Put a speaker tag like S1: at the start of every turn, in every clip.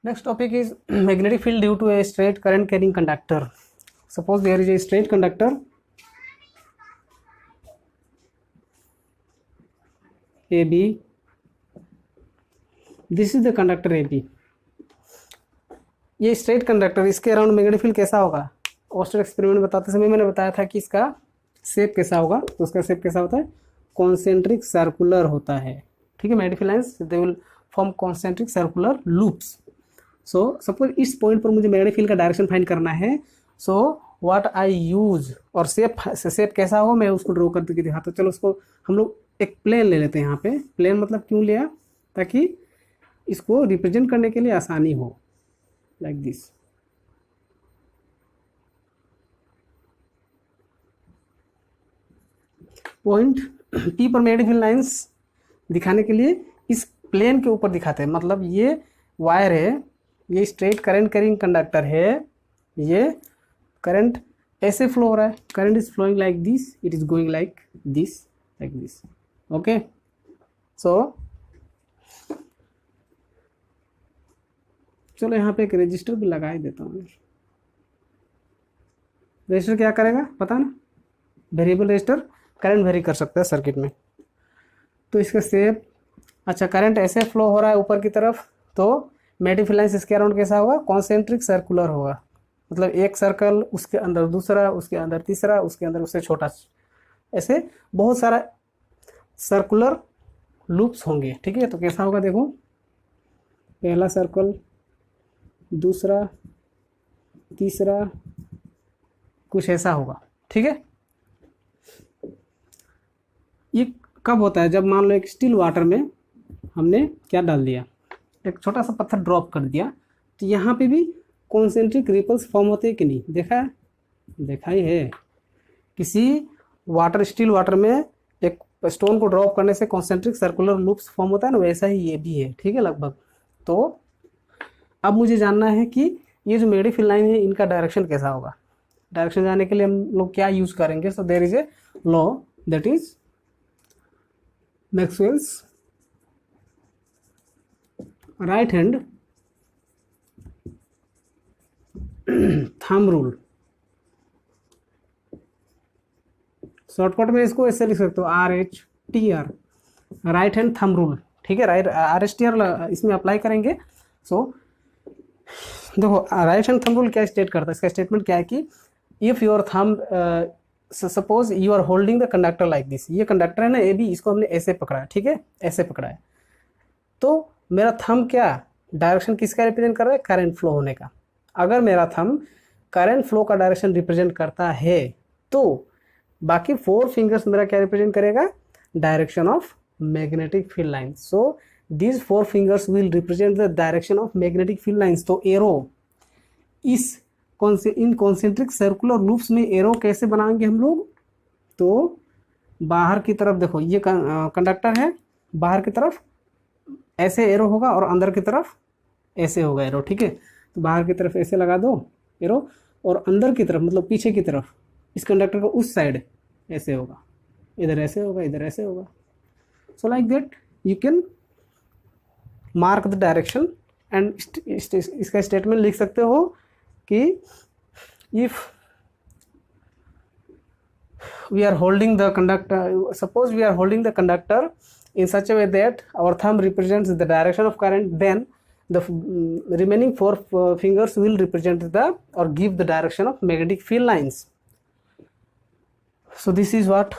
S1: Next topic is magnetic field due to a straight current carrying conductor. Suppose there is a straight conductor AB. This is the conductor AB. ये straight conductor, इसके around magnetic field कैसा होगा? Oyster experiment बताते समय मैंने बताया था कि इसका शेप कैसा होगा, तो उसका शेप कैसा होता है? कॉन्सेंट्रिक सर्कुलर होता है। ठीक है, magnetic field lines they will form concentric circular loops. So suppose इस पॉइंट पर मुझे मैग्नेटिक फील्ड का डायरेक्शन फाइंड करना है। सो व्हाट आई यूज, और शेप कैसा हो मैं उसको ड्रॉ करके दिखाता हूँ। चलो उसको हम लोग एक प्लेन ले लेते हैं। यहाँ पे प्लेन मतलब क्यों लिया? ताकि इसको रिप्रेजेंट करने के लिए आसानी हो, लाइक दिस। पॉइंट पी पर मैग्नेटिक फील्ड लाइंस दिखाने के लिए इस प्लेन के ऊपर दिखाते हैं। मतलब ये वायर है, ये स्ट्रेट करंट कैरिंग कंडक्टर है, ये करंट ऐसे फ्लो हो रहा है, current is flowing like this, it is going like this. Okay, so चलो यहाँ पे एक रजिस्टर भी लगा ही देता हूँ। रजिस्टर क्या करेगा पता ना? वेरिएबल रजिस्टर करंट वेरी कर सकता है सर्किट में। तो इसका शेप, अच्छा करंट ऐसे फ्लो हो रहा है ऊपर की तरफ, तो मैग्नेटिक फील्ड लाइंस इसके अराउंड कैसा होगा? कॉन्सेंट्रिक सर्कुलर होगा। मतलब एक सर्कल, उसके अंदर दूसरा, उसके अंदर तीसरा, उसके अंदर उससे छोटा, ऐसे बहुत सारा सर्कुलर लूप्स होंगे। ठीक है, तो कैसा होगा देखो, पहला सर्कल, दूसरा, तीसरा, कुछ ऐसा होगा। ठीक है, ये कब होता है? जब मान लो एक स्टिल वाटर में हमने क्या डाल दिया, एक छोटा सा पत्थर ड्रॉप कर दिया, तो यहाँ पे भी कॉन्सेंट्रिक रिपल्स फॉर्म होते हैं कि नहीं? देखा ही है। किसी वाटर, स्टिल वाटर में एक स्टोन को ड्रॉप करने से कॉन्सेंट्रिक सर्कुलर लूप्स फॉर्म होता है ना, वैसा ही ये भी है। ठीक है, लगभग। तो अब मुझे जानना है कि ये जो मैग्नेटिक फील्ड लाइन है इनका डायरेक्शन कैसा होगा। डायरेक्शन जानने के लिए हम लोग क्या यूज करेंगे? So there is a law, that is Maxwell's right hand thumb rule. Shortcut में इसको ऐसे लिख सकते हो, RHTR, right hand thumb rule. ठीक है, राइट RHTR इसमें अप्लाई करेंगे। सो देखो, राइट हैंड थंब रूल क्या स्टेट करता है? इसका स्टेटमेंट क्या है कि if your thumb, suppose you are holding the conductor like this. ये कंडक्टर है ना AB, इसको हमने ऐसे पकड़ा है। ठीक है, ऐसे पकड़ा है, तो मेरा थंब क्या डायरेक्शन किसका रिप्रेजेंट कर रहा है? करंट फ्लो होने का। अगर मेरा थंब करंट फ्लो का डायरेक्शन रिप्रेजेंट करता है, तो बाकी 4 फिंगर्स मेरा क्या रिप्रेजेंट करेगा? Direction of magnetic field line. So these 4 fingers will represent the direction of magnetic field lines। तो एरो इन कॉन्सेंट्रिक सर्कुलर लूप्स में एरो कैसे बनाएंगे हम लोग? तो बाहर की तरफ देखो, ये कंडक्टर है, बाहर की तरफ ऐसे एरो होगा और अंदर की तरफ ऐसे होगा एरो। ठीक है, तो बाहर की तरफ ऐसे लगा दो एरो, और अंदर की तरफ मतलब पीछे की तरफ इस कंडक्टर का उस साइड ऐसे होगा, इधर ऐसे होगा, इधर ऐसे होगा। So like that you can mark the direction and इसका स्टेटमेंट लिख सकते हो कि if we are holding the conductor, suppose we are holding the conductor in such a way that our thumb represents the direction of current, then the remaining 4 fingers will represent the or give the direction of magnetic field lines. So this is what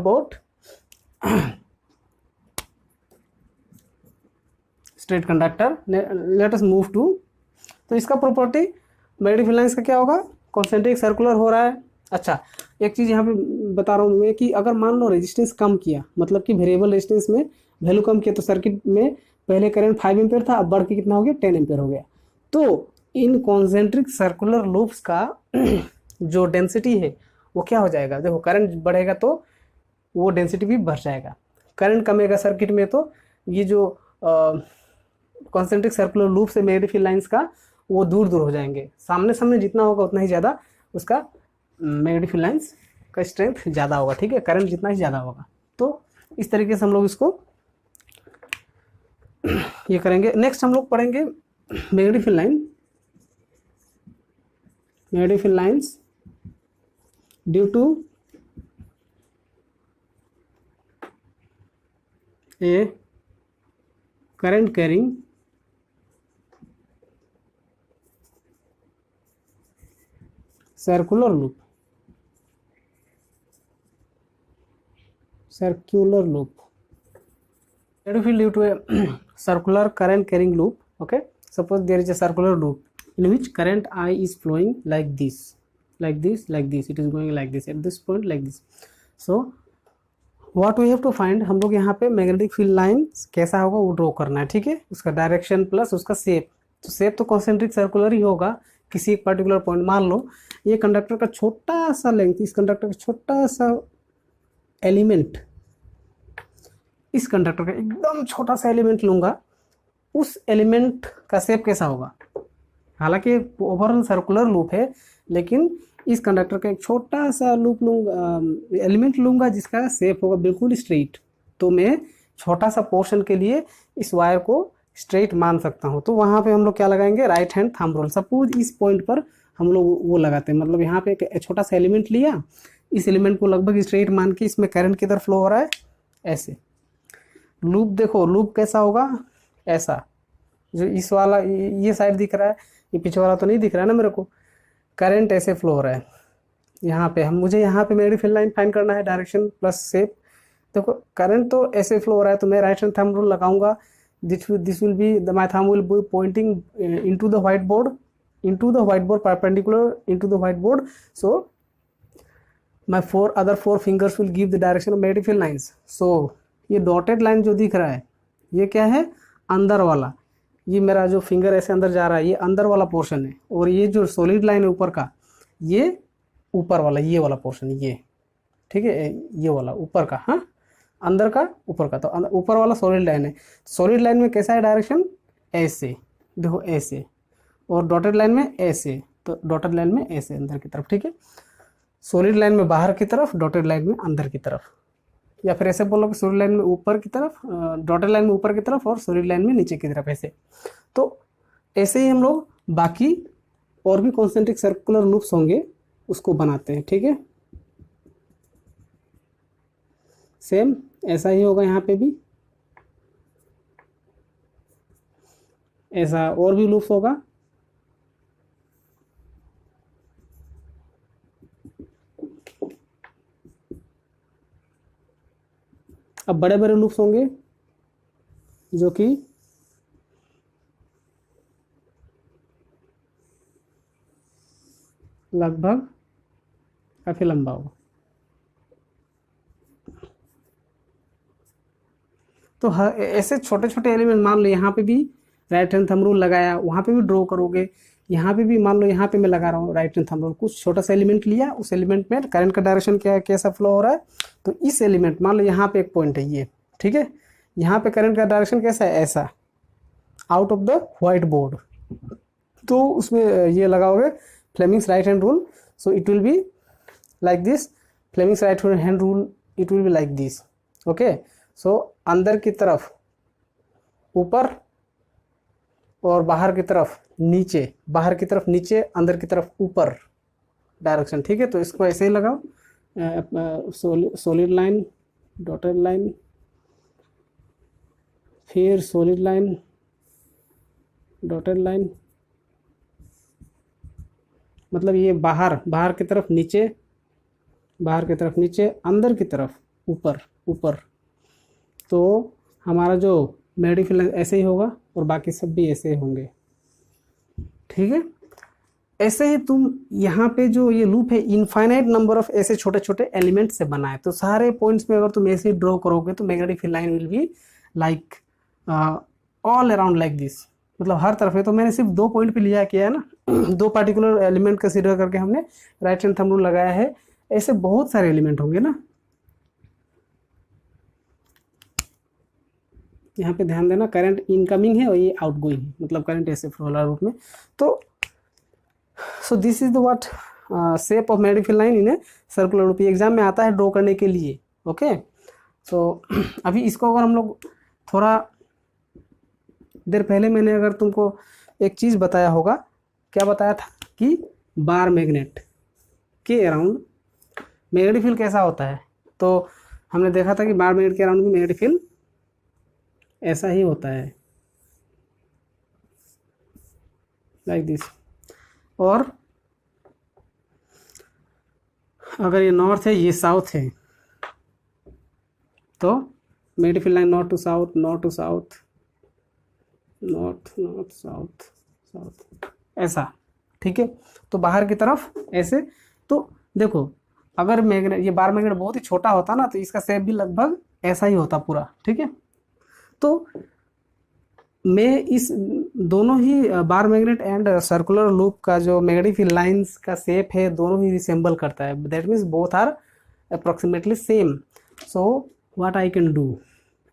S1: about straight conductor. Let us move to, तो इसका property magnetic field lines का क्या होगा? Concentric circular हो रहा है। अच्छा, एक चीज़ यहाँ पे बता रहा हूँ मैं कि अगर मान लो रेजिस्टेंस कम किया, मतलब कि वेरिएबल रेजिस्टेंस में वैल्यू कम किया, तो सर्किट में पहले करंट 5 एम्पेयर था, अब बढ़ के कितना हो गया? 10 एम्पेयर हो गया। तो इन कॉन्सेंट्रिक सर्कुलर लूप्स का जो डेंसिटी है वो क्या हो जाएगा? देखो, करंट बढ़ेगा तो वो डेंसिटी भी बढ़ जाएगा, करंट कमेगा सर्किट में तो ये जो कॉन्सेंट्रिक सर्कुलर लूप्स है मैग्नेटिक फील्ड लाइंस का, वो दूर दूर हो जाएंगे। सामने सामने जितना होगा उतना ही ज़्यादा उसका मैग्नेटिक फील्ड लाइंस का स्ट्रेंथ ज़्यादा होगा। ठीक है, करंट जितना ही ज़्यादा होगा। तो इस तरीके से हम लोग इसको ये करेंगे। नेक्स्ट हम लोग पढ़ेंगे magnetic field lines due to a current carrying circular loop. Magnetic field due to a circular current carrying loop. Okay, suppose there is a circular loop in which current I is flowing like this. It is going like this at this point, like this. So what we have to find, हम लोग यहाँ पे magnetic field line कैसा होगा वो draw करना है, ठीक है। उसका डायरेक्शन प्लस उसका शेप, तो शेप तो कॉन्सेंट्रिक सर्कुलर ही होगा किसी एक पर्टिकुलर पॉइंट। मान लो ये कंडक्टर का छोटा सा लेंथ, इस कंडक्टर का छोटा सा एलिमेंट, इस कंडक्टर का एकदम छोटा सा एलिमेंट लूंगा, उस एलिमेंट का शेप कैसा होगा। हालांकि ओवरऑल सर्कुलर लूप है, लेकिन इस कंडक्टर का एक छोटा सा लूप लूंगा, एलिमेंट लूंगा जिसका शेप होगा बिल्कुल स्ट्रेट, तो मैं छोटा सा पोर्शन के लिए इस वायर को स्ट्रेट मान सकता हूँ। तो वहाँ पे हम लोग क्या लगाएंगे, right hand thumb rule. Suppose इस पॉइंट पर हम लोग वो लगाते हैं, मतलब यहाँ पे एक छोटा सा एलिमेंट लिया, इस एलिमेंट को लगभग स्ट्रेट मान के इसमें करंट किधर फ्लो हो रहा है, ऐसे। लूप देखो, लूप कैसा होगा, ऐसा। जो इस वाला ये साइड दिख रहा है, ये पीछे वाला तो नहीं दिख रहा है ना मेरे को। करंट ऐसे फ्लो हो रहा है यहाँ पे, मुझे यहाँ पे मैग्नेटिक फील्ड लाइन फाइंड करना है, डायरेक्शन प्लस शेप। देखो करंट तो ऐसे फ्लो हो रहा है, तो मैं राइट हैंड थंब रूल लगाऊंगा। This will be my thumb will be pointing into the white board, perpendicular into the white board. So my other four fingers will give the direction of magnetic field lines. So ये dotted line जो दिख रहा है ये क्या है, अंदर वाला। ये मेरा जो फिंगर ऐसे अंदर जा रहा है ये अंदर वाला पोर्शन है, और ये जो सॉलिड लाइन है ऊपर का, ये ऊपर वाला, ये वाला पोर्शन, ये ठीक है, ये वाला ऊपर का, हाँ अंदर का ऊपर का। तो ऊपर वाला सॉलिड लाइन है। सॉलिड लाइन में कैसा है डायरेक्शन, ऐसे देखो, ऐसे, और डॉटेड लाइन में ऐसे, तो डॉटेड लाइन में ऐसे अंदर की तरफ, ठीक है। सॉलिड लाइन में बाहर की तरफ, डॉटेड लाइन में अंदर की तरफ, या फिर ऐसे बोलो कि सॉलिड लाइन में ऊपर की तरफ, डॉटेड लाइन में ऊपर की तरफ, और सॉलिड लाइन में नीचे की तरफ, ऐसे। तो ऐसे ही हम लोग बाकी और भी कॉन्सेंट्रिक सर्कुलर लूप्स होंगे उसको बनाते हैं, ठीक है। सेम ऐसा ही होगा यहाँ पे भी, ऐसा और भी लूप्स होगा। अब बड़े बड़े लूप्स होंगे जो कि लगभग काफी लंबा होगा। तो ऐसे छोटे छोटे एलिमेंट, मान लो यहाँ पे भी राइट हैंड थंब रूल लगाया, वहाँ पे भी ड्रॉ करोगे, यहाँ पे भी मान लो यहाँ पे मैं लगा रहा हूँ राइट हैंड थंब रूल, कुछ छोटा सा एलिमेंट लिया, उस एलिमेंट में करंट का डायरेक्शन क्या है, कैसा फ्लो हो रहा है। तो इस एलिमेंट, मान लो यहाँ पे एक पॉइंट है ये, ठीक है, यहाँ पे करंट का डायरेक्शन कैसा है, ऐसा, out of the white board. तो उसमें ये लगाओगे Fleming's right hand rule, so it will be like this. Fleming's right hand rule, it will be like this, okay. So अंदर की तरफ ऊपर, और बाहर की तरफ नीचे, बाहर की तरफ नीचे, अंदर की तरफ ऊपर डायरेक्शन, ठीक है। तो इसको ऐसे ही लगाओ, सॉलिड लाइन, डॉटेड लाइन, फिर सॉलिड लाइन, डॉटेड लाइन, मतलब ये बाहर, बाहर की तरफ नीचे, बाहर की तरफ नीचे, अंदर की तरफ ऊपर, ऊपर। तो हमारा जो मैग्नेटिक फील्ड ऐसे ही होगा, और बाकी सब भी ऐसे होंगे, ठीक है। ऐसे ही तुम यहाँ पे जो ये लूप है, इनफाइनाइट नंबर ऑफ ऐसे छोटे छोटे एलिमेंट से बना है। तो सारे पॉइंट्स में अगर तुम ऐसे ही ड्रॉ करोगे तो magnetic field line will be like all around like this, मतलब हर तरफ है। तो मैंने सिर्फ 2 पॉइंट पे लिया किया है ना, 2 पार्टिकुलर एलिमेंट कंसीडर करके हमने राइट हैंड थंब रूल लगाया है। ऐसे बहुत सारे एलिमेंट होंगे ना। यहाँ पे ध्यान देना, करंट इनकमिंग है और ये आउटगोइंग है, मतलब करंट ऐसे फ्लो हो रहा है रूप में। तो so this is the what shape of magnetic field line in a circular loop. Exam में आता है ड्रॉ करने के लिए, ओके। सो अभी इसको अगर हम लोग थोड़ा देर पहले मैंने अगर तुमको एक चीज़ बताया होगा, क्या बताया था कि बार मैग्नेट के अराउंड मैग्नेटिक फील्ड कैसा होता है। तो हमने देखा था कि बार मैग्नेट के अराउंड में मैग्नेटिक फील्ड ऐसा ही होता है, लाइक दिस। और अगर ये नॉर्थ है, ये साउथ है, तो magnetic field line north to south, north to south, north north south south, ऐसा, ठीक है। तो बाहर की तरफ ऐसे। तो देखो, अगर मैग्नेट, ये बार मैग्नेट बहुत ही छोटा होता ना, तो इसका शेप भी लगभग ऐसा ही होता पूरा, ठीक है। तो मैं इस दोनों ही बार मैग्नेट एंड सर्कुलर लूप का जो मैग्नेटिक फील्ड लाइंस का शेप है, दोनों ही रिसेंबल करता है। That means both are approximately same. So what I can do,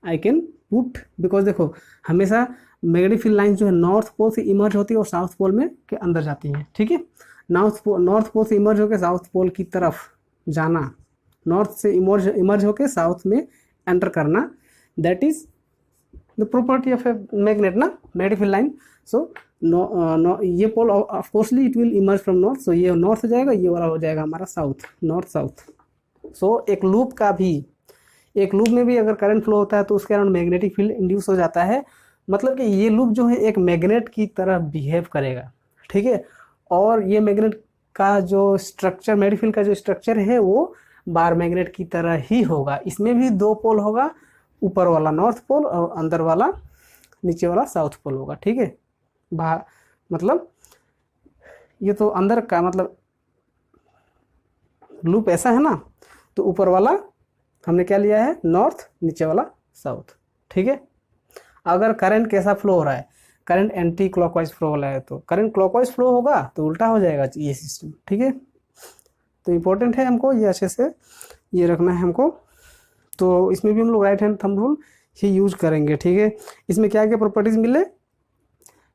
S1: I can put, because देखो हमेशा मैग्नेटिक फील्ड लाइन जो है नॉर्थ पोल से इमर्ज होती है और साउथ पोल में के अंदर जाती है, ठीक है। नॉर्थ पोल से इमर्ज होकर साउथ पोल की तरफ जाना, नॉर्थ से इमर्ज होकर साउथ में एंटर करना, that is the property of a magnet ना, मैग्नेटिक फील्ड लाइन। सो ये pole of course it will emerge from north, so ये नॉर्थ हो जाएगा, ये वाला हो जाएगा हमारा साउथ, नॉर्थ साउथ। सो एक लूप का भी, एक लूप में भी अगर करंट फ्लो होता है तो उसके अराउंड मैग्नेटिक फील्ड इंड्यूस हो जाता है। मतलब कि ये लूप जो है एक मैग्नेट की तरह बिहेव करेगा, ठीक है। और ये मैग्नेट का जो स्ट्रक्चर, मैग्नेटिक फील्ड का जो स्ट्रक्चर है वो बार मैग्नेट की तरह ही होगा। इसमें भी दो पोल होगा, ऊपर वाला नॉर्थ पोल और अंदर वाला, नीचे वाला साउथ पोल होगा, ठीक है। बाहर मतलब ये तो अंदर का मतलब लूप ऐसा है ना, तो ऊपर वाला हमने क्या लिया है नॉर्थ, नीचे वाला साउथ, ठीक है। अगर करंट कैसा फ्लो हो रहा है, करंट एंटी क्लॉकवाइज फ्लो वाला है, तो करंट क्लॉकवाइज फ्लो होगा तो उल्टा हो जाएगा ये सिस्टम, ठीक है। तो इम्पोर्टेंट है हमको ये अच्छे से ये रखना है हमको। तो इसमें भी हम लोग राइट हैंड थंब रूल ही यूज करेंगे, ठीक है। इसमें क्या क्या प्रॉपर्टीज मिले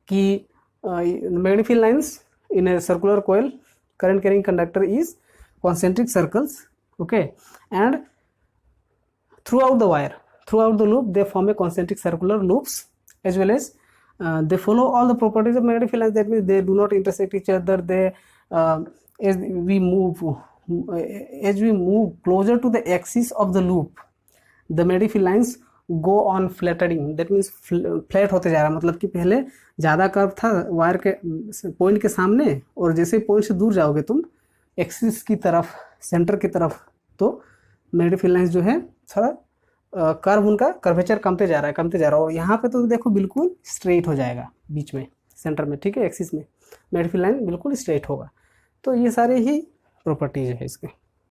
S1: कि magnetic field lines in a circular coil current carrying conductor is concentric circles, okay, and throughout the wire, throughout the loop they form a concentric circular loops, as well as they follow all the properties of magnetic field lines. That means they do not intersect each other. They as we move closer to the axis of the loop, the magnetic field lines go on flattening. That means flat होते जा रहा है, मतलब कि पहले ज़्यादा curve था wire के पॉइंट के सामने, और जैसे पॉइंट से दूर जाओगे तुम एक्सिस की तरफ, सेंटर की तरफ, तो मैग्नेटिक फील्ड लाइंस जो है थोड़ा कर्व, उनका कर्वेचर कमते जा रहा है। और यहाँ पे तो देखो बिल्कुल स्ट्रेट हो जाएगा बीच में, सेंटर में, ठीक है, एक्सिस में मैग्नेटिक फील्ड लाइन बिल्कुल स्ट्रेट होगा। तो ये सारे ही प्रॉपर्टीज है इसके।